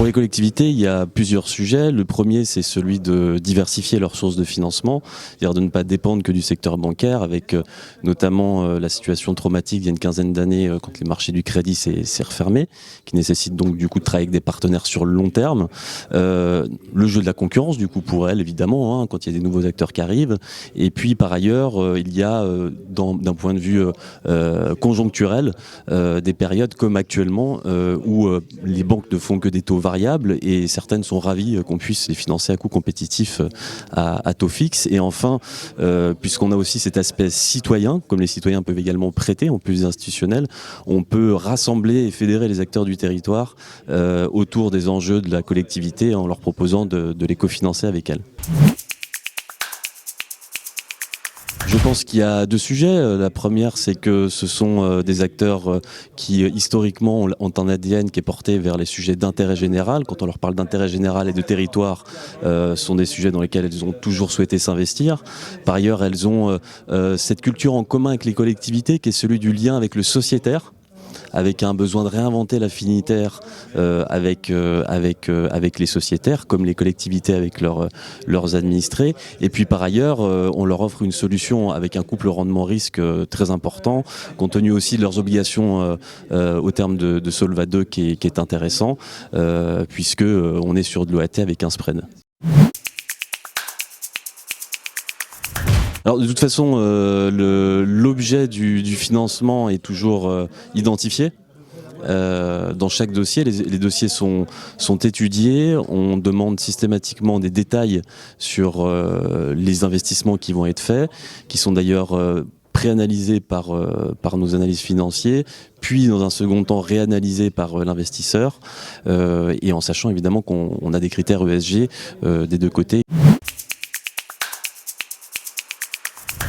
Pour les collectivités, il y a plusieurs sujets. Le premier, c'est celui de diversifier leurs sources de financement, c'est-à-dire de ne pas dépendre que du secteur bancaire, avec notamment la situation traumatique il y a une quinzaine d'années quand les marchés du crédit s'est refermé, qui nécessite donc du coup de travailler avec des partenaires sur le long terme. Le jeu de la concurrence, du coup, pour elles, évidemment, quand il y a des nouveaux acteurs qui arrivent. Et puis, par ailleurs, il y a, d'un point de vue conjoncturel, des périodes comme actuellement où les banques ne font que des taux variables et certaines sont ravies qu'on puisse les financer à coût compétitif à taux fixe. Et enfin, puisqu'on a aussi cet aspect citoyen, comme les citoyens peuvent également prêter en plus institutionnel, on peut rassembler et fédérer les acteurs du territoire autour des enjeux de la collectivité en leur proposant de les cofinancer avec elle. Je pense qu'il y a deux sujets. La première, c'est que ce sont des acteurs qui, historiquement, ont un ADN qui est porté vers les sujets d'intérêt général. Quand on leur parle d'intérêt général et de territoire, ce sont des sujets dans lesquels elles ont toujours souhaité s'investir. Par ailleurs, elles ont cette culture en commun avec les collectivités, qui est celui du lien avec le sociétaire, avec un besoin de réinventer l'affinitaire avec les sociétaires, comme les collectivités avec leurs administrés. Et puis par ailleurs, on leur offre une solution avec un couple rendement-risque très important, compte tenu aussi de leurs obligations au terme de Solva 2 qui est intéressant, puisque on est sur de l'OAT avec un spread. Alors de toute façon, l'objet du financement est toujours identifié. Dans chaque dossier, les dossiers sont étudiés, on demande systématiquement des détails sur les investissements qui vont être faits, qui sont d'ailleurs préanalysés par nos analystes financiers, puis dans un second temps réanalysés par l'investisseur, et en sachant évidemment qu'on a des critères ESG des deux côtés.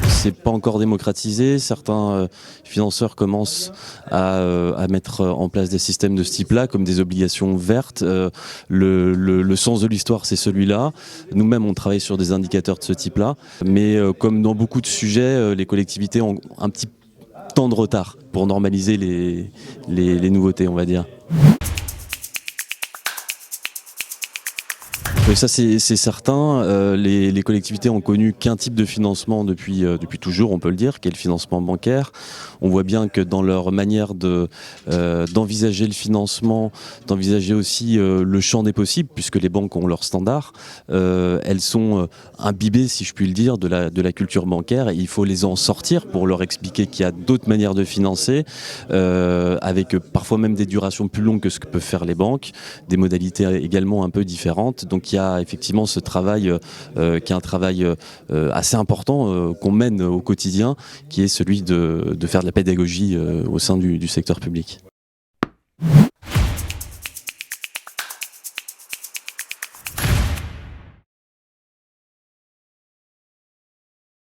C'est pas encore démocratisé. Certains financeurs commencent à mettre en place des systèmes de ce type-là, comme des obligations vertes. Le sens de l'histoire, c'est celui-là. Nous-mêmes, on travaille sur des indicateurs de ce type-là. Mais comme dans beaucoup de sujets, les collectivités ont un petit temps de retard pour normaliser les nouveautés, on va dire. Oui, ça c'est certain. Les collectivités ont connu qu'un type de financement depuis toujours, on peut le dire, qui est le financement bancaire. On voit bien que dans leur manière d'envisager le financement, d'envisager aussi le champ des possibles, puisque les banques ont leurs standards, elles sont imbibées, si je puis le dire, de la culture bancaire, et il faut les en sortir pour leur expliquer qu'il y a d'autres manières de financer, avec parfois même des durations plus longues que ce que peuvent faire les banques, des modalités également un peu différentes. Donc il y a effectivement ce travail qui est un travail assez important qu'on mène au quotidien, qui est celui de faire de la pédagogie au sein du secteur public.